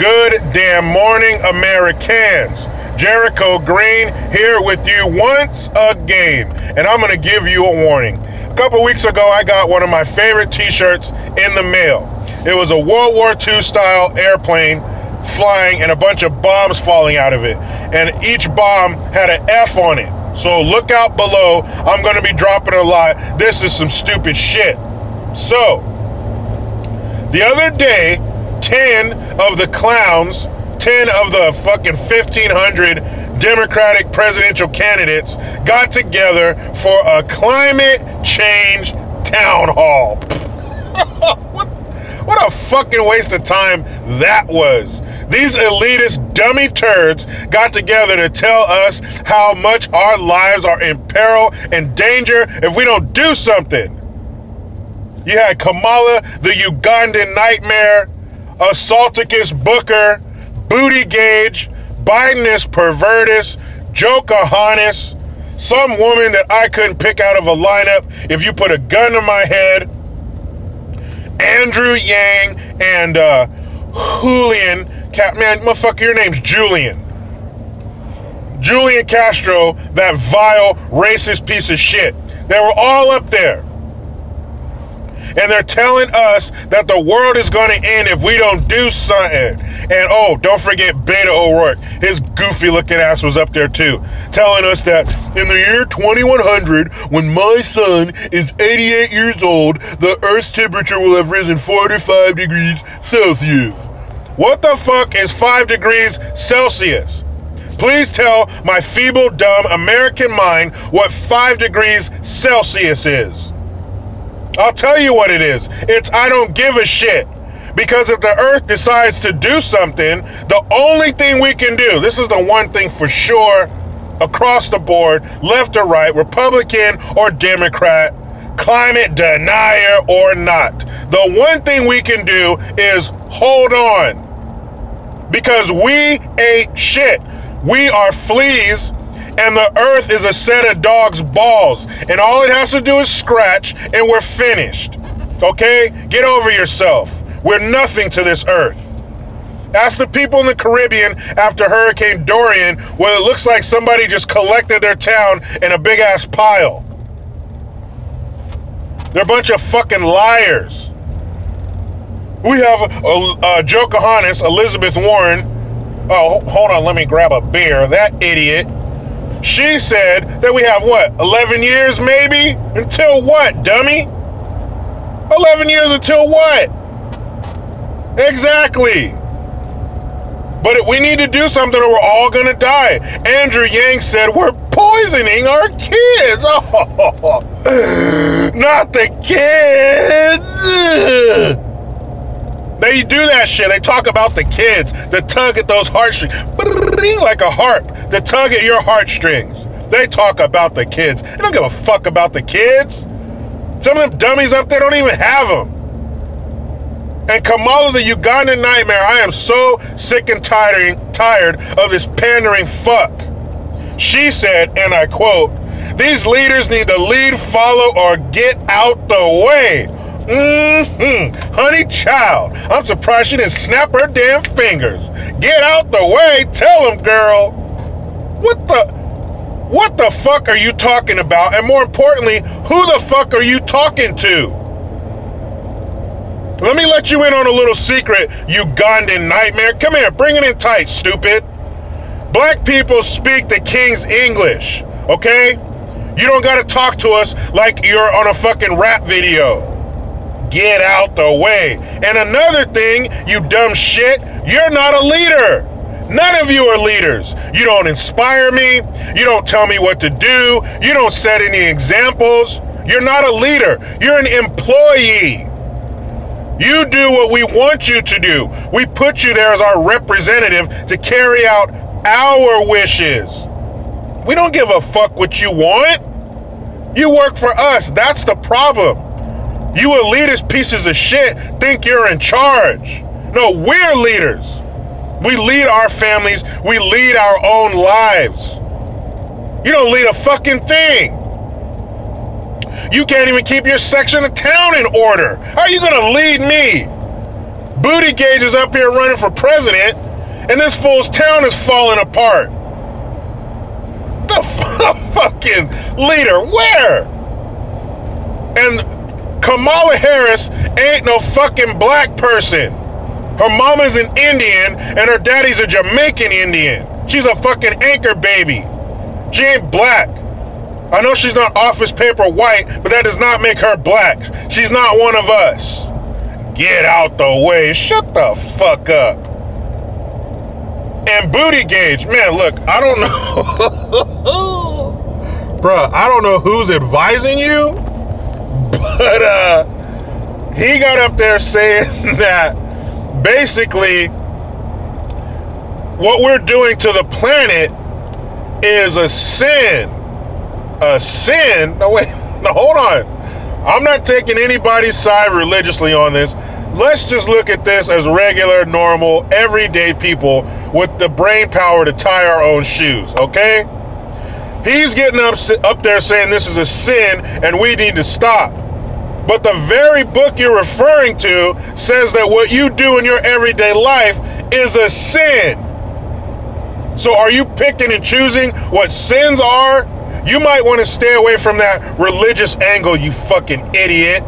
Good damn morning, Americans. Jericho Green here with you once again, and I'm going to give you a warning. A couple weeks ago, I got one of my favorite t-shirts in the mail. It was a World War II style airplane flying and a bunch of bombs falling out of it, and each bomb had an F on it. So look out below. I'm going to be dropping a lot. This is some stupid shit. So, the other day, 10 of the clowns, 10 of the fucking 1,500 Democratic presidential candidates got together for a climate change town hall. What a fucking waste of time that was. These elitist dummy turds got together to tell us how much our lives are in peril and danger if we don't do something. You had Kamala, the Ugandan nightmare, Assaulticus Booker, Booty Gauge, Bidenus Pervertus, Jokahannes, some woman that I couldn't pick out of a lineup if you put a gun to my head, Andrew Yang, and Julian, man, motherfucker, your name's Julian. Julian Castro, that vile, racist piece of shit. They were all up there. And they're telling us that the world is going to end if we don't do something. And oh, don't forget Beto O'Rourke. His goofy looking ass was up there too, telling us that in the year 2100, when my son is 88 years old, the Earth's temperature will have risen 45 degrees Celsius. What the fuck is 5 degrees Celsius? Please tell my feeble, dumb American mind what 5 degrees Celsius is. I'll tell you what it is. It's I don't give a shit. Because if the earth decides to do something, the only thing we can do, this is the one thing for sure, across the board, left or right, Republican or Democrat, climate denier or not, the one thing we can do is hold on. Because we ain't shit. We are fleas. And the earth is a set of dog's balls. And all it has to do is scratch, and we're finished. Okay? Get over yourself. We're nothing to this earth. Ask the people in the Caribbean after Hurricane Dorian where it looks like somebody just collected their town in a big-ass pile. They're a bunch of fucking liars. We have Jokahannes, Elizabeth Warren. Oh, hold on, let me grab a beer. That idiot. She said that we have, what, 11 years maybe? Until what, dummy? 11 years until what? Exactly. But we need to do something or we're all going to die. Andrew Yang said we're poisoning our kids. Oh, not the kids. They do that shit. They talk about the kids, the tug at those heartstrings, like a harp, the tug at your heartstrings. They talk about the kids. They don't give a fuck about the kids. Some of them dummies up there don't even have them. And Kamala, the Ugandan nightmare, I am so sick and tired of this pandering fuck. She said, and I quote, "These leaders need to lead, follow, or get out the way." Honey child, I'm surprised she didn't snap her damn fingers. Get out the way, tell him, girl. What the fuck are you talking about? And more importantly, who the fuck are you talking to? Let me let you in on a little secret, Ugandan nightmare. Come here, bring it in tight, stupid. Black people speak the king's English, okay? You don't gotta talk to us like you're on a fucking rap video. Get out the way. And another thing, you dumb shit, you're not a leader. None of you are leaders. You don't inspire me. You don't tell me what to do. You don't set any examples. You're not a leader. You're an employee. You do what we want you to do. We put you there as our representative to carry out our wishes. We don't give a fuck what you want. You work for us. That's the problem. You elitist pieces of shit think you're in charge. No, we're leaders. We lead our families. We lead our own lives. You don't lead a fucking thing. You can't even keep your section of town in order. How are you going to lead me? Booty Gage is up here running for president, and this fool's town is falling apart. The fucking leader, where? And Kamala Harris ain't no fucking black person. Her mama's an Indian, and her daddy's a Jamaican Indian. She's a fucking anchor baby. She ain't black. I know she's not office paper white, but that does not make her black. She's not one of us. Get out the way. Shut the fuck up. And Booty Gage, man, look, I don't know. Bruh, I don't know who's advising you, but he got up there saying that basically what we're doing to the planet is a sin. A sin? No, wait. No, hold on. I'm not taking anybody's side religiously on this. Let's just look at this as regular, normal, everyday people with the brain power to tie our own shoes, okay? He's getting up there saying this is a sin and we need to stop. But the very book you're referring to says that what you do in your everyday life is a sin. So are you picking and choosing what sins are? You might want to stay away from that religious angle, you fucking idiot.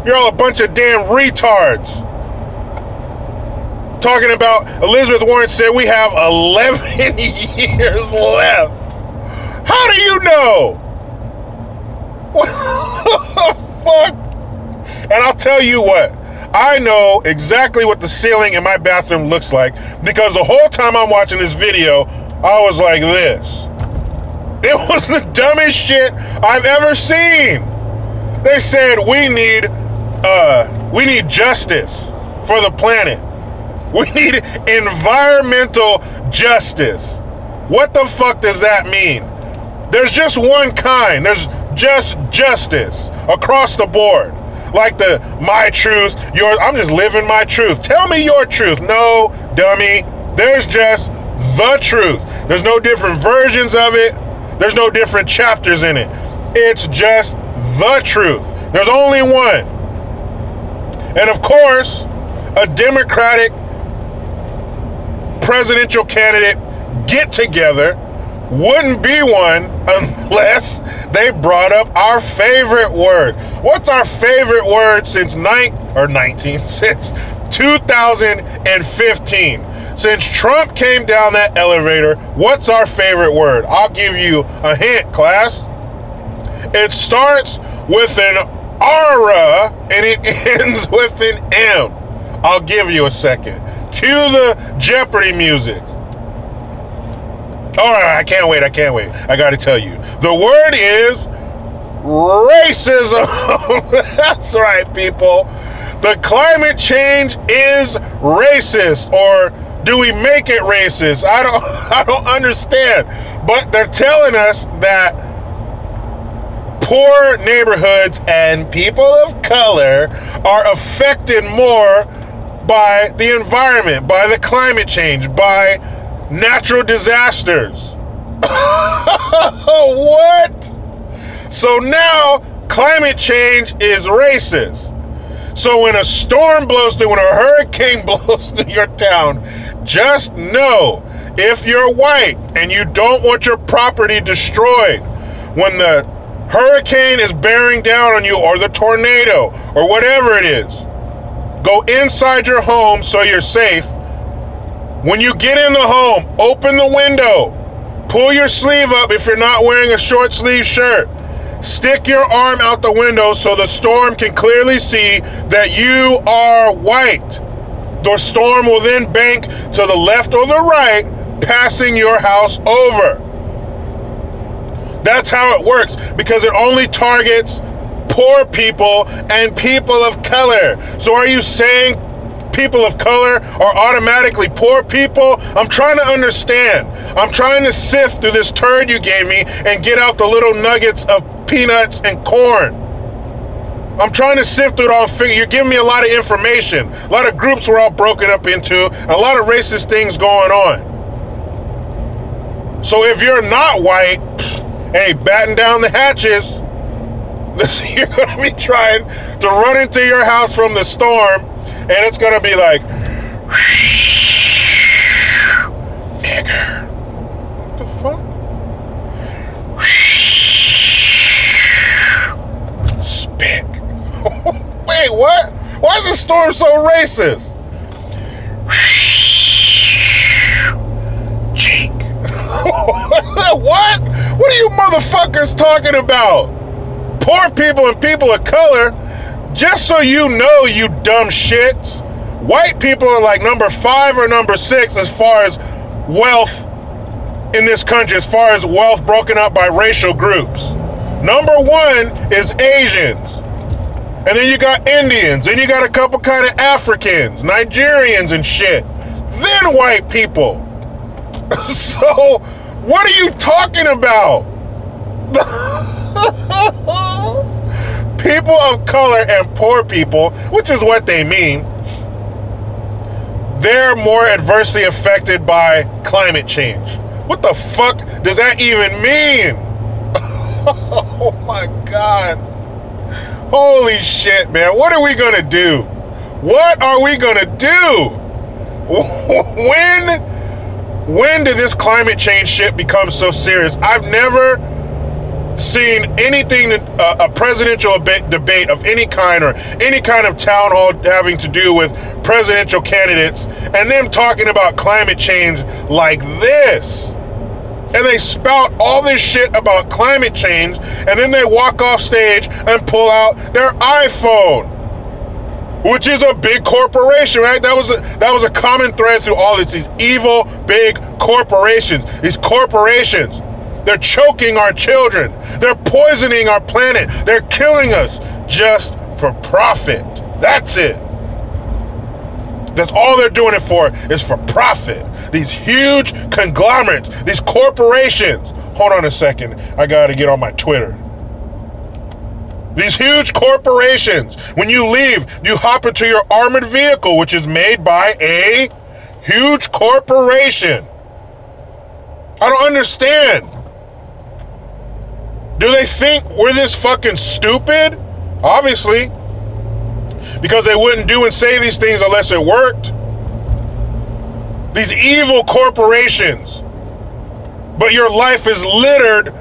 You're all a bunch of damn retards. Talking about Elizabeth Warren said we have 11 years left. How do you know? What the fuck? And I'll tell you what. I know exactly what the ceiling in my bathroom looks like because the whole time I'm watching this video, I was like this. It was the dumbest shit I've ever seen. They said we need justice for the planet. We need environmental justice. What the fuck does that mean? There's just one kind. There's just justice across the board. Like the my truth, yours. I'm just living my truth. Tell me your truth. No, dummy. There's just the truth. There's no different versions of it. There's no different chapters in it. It's just the truth. There's only one. And of course, a Democratic presidential candidate get together wouldn't be one unless they brought up our favorite word. What's our favorite word since 2015? Since Trump came down that elevator, what's our favorite word? I'll give you a hint, class. It starts with an aura and it ends with an M. I'll give you a second. Cue the Jeopardy music. All right, I can't wait. I got to tell you. The word is racism. That's right, people. The climate change is racist, or do we make it racist? I don't understand. But they're telling us that poor neighborhoods and people of color are affected more by the environment, by the climate change, by natural disasters. What? So now climate change is racist. So when a storm blows through, when a hurricane blows through your town, just know, if you're white and you don't want your property destroyed, when the hurricane is bearing down on you, or the tornado, or whatever it is, go inside your home so you're safe. When you get in the home, open the window, pull your sleeve up if you're not wearing a short sleeve shirt. Stick your arm out the window so the storm can clearly see that you are white. The storm will then bank to the left or the right, passing your house over. That's how it works, because it only targets poor people and people of color. So are you saying people of color are automatically poor people? I'm trying to understand. I'm trying to sift through this turd you gave me and get out the little nuggets of peanuts and corn. I'm trying to sift through it all. You're giving me a lot of information. A lot of groups we're all broken up into, and a lot of racist things going on. So if you're not white, hey, batten down the hatches. You're going to be trying to run into your house from the storm, And it's gonna be like, nigger. What the fuck? Spick. Wait, what? Why is the storm so racist? Cheek. What? What are you motherfuckers talking about? Poor people and people of color, just so you know, you dumb shits, white people are like number 5 or number 6 as far as wealth in this country, as far as wealth broken up by racial groups. Number 1 is Asians. And then you got Indians. Then you got a couple kind of Africans, Nigerians and shit. Then white people. So, what are you talking about? People of color and poor people, which is what they mean, they're more adversely affected by climate change. What the fuck does that even mean? Oh my God. Holy shit, man. What are we gonna do? What are we gonna do? When did this climate change shit become so serious? I've never seen anything, a presidential debate of any kind or any kind of town hall having to do with presidential candidates and them talking about climate change like this. And they spout all this shit about climate change, and then they walk off stage and pull out their iPhone, which is a big corporation, right? That was a common thread through all this. These evil big corporations. These corporations, they're choking our children. They're poisoning our planet. They're killing us just for profit. That's it. That's all they're doing it for, is for profit. These huge conglomerates, these corporations. Hold on a second. I gotta get on my Twitter. These huge corporations, when you leave, you hop into your armored vehicle, which is made by a huge corporation. I don't understand. Do they think we're this fucking stupid? Obviously. Because they wouldn't do and say these things unless it worked. These evil corporations. But your life is littered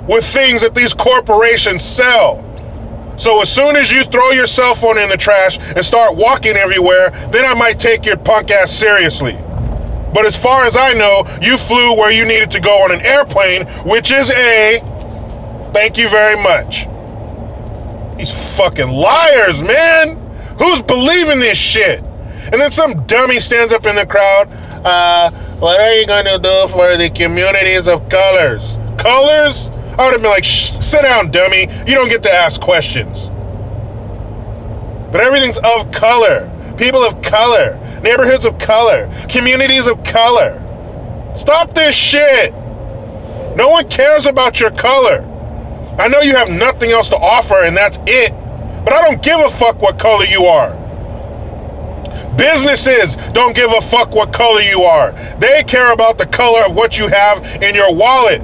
with things that these corporations sell. So as soon as you throw your cell phone in the trash and start walking everywhere, then I might take your punk ass seriously. But as far as I know, you flew where you needed to go on an airplane, which is a thank you very much. These fucking liars, man. Who's believing this shit? And then some dummy stands up in the crowd. What are you going to do for the communities of colors? Colors? I would have been like, sit down, dummy. You don't get to ask questions. But everything's of color. People of color. Neighborhoods of color. Communities of color. Stop this shit. No one cares about your color. I know you have nothing else to offer and that's it. But I don't give a fuck what color you are. Businesses don't give a fuck what color you are. They care about the color of what you have in your wallet.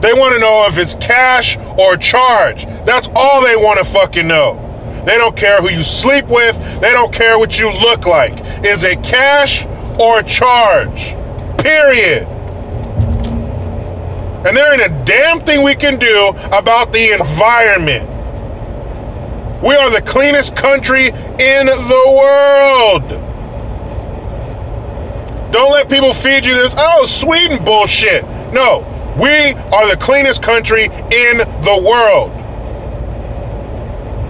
They want to know if it's cash or charge. That's all they want to fucking know. They don't care who you sleep with. They don't care what you look like. Is it cash or charge? Period. And there ain't a damn thing we can do about the environment. We are the cleanest country in the world. Don't let people feed you this, oh, Sweden bullshit. No, we are the cleanest country in the world.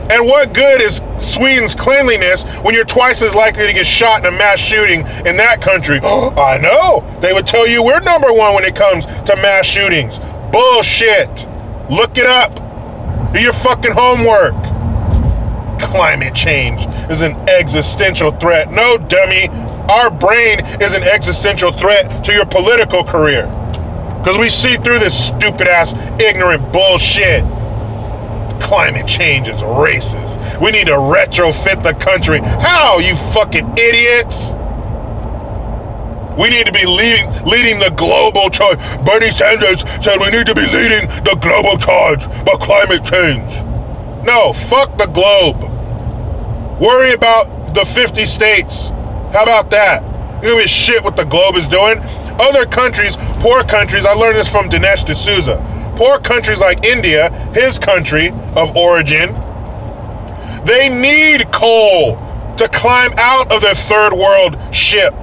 And what good is Sweden's cleanliness when you're twice as likely to get shot in a mass shooting in that country? I know. They would tell you we're number 1 when it comes to mass shootings. Bullshit. Look it up. Do your fucking homework. Climate change is an existential threat. No, dummy. Our brain is an existential threat to your political career. Because we see through this stupid ass, ignorant bullshit. Climate change is racist. We need to retrofit the country. How, you fucking idiots? We need to be leading the global charge. Bernie Sanders said we need to be leading the global charge by climate change. No, fuck the globe. Worry about the 50 states. How about that? You give a shit what the globe is doing. Other countries, poor countries, I learned this from Dinesh D'Souza. Poor countries like India, his country of origin, they need coal to climb out of their third world ship.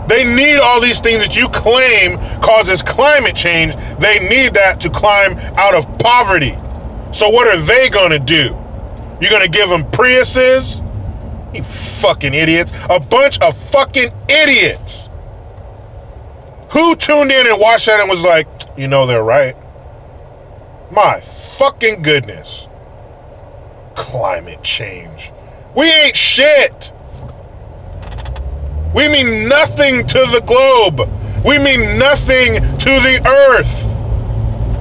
They need all these things that you claim causes climate change. They need that to climb out of poverty. So what are they going to do? You're going to give them Priuses? You fucking idiots. A bunch of fucking idiots. Who tuned in and watched that and was like, you know they're right? My fucking goodness. Climate change. We ain't shit. We mean nothing to the globe. We mean nothing to the earth.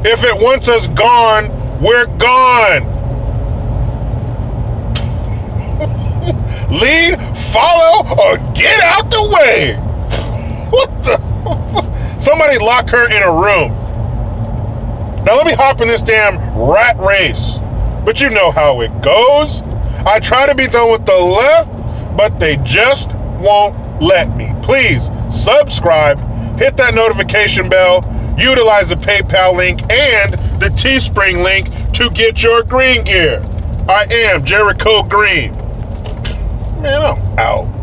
If it wants us gone, we're gone. Lead, follow, or get out the way. What the? Somebody lock her in a room. Now let me hop in this damn rat race. But you know how it goes. I try to be done with the left, but they just won't let me. Please subscribe, hit that notification bell, utilize the PayPal link and the Teespring link to get your green gear. I am Jericho Green. Man, I'm out.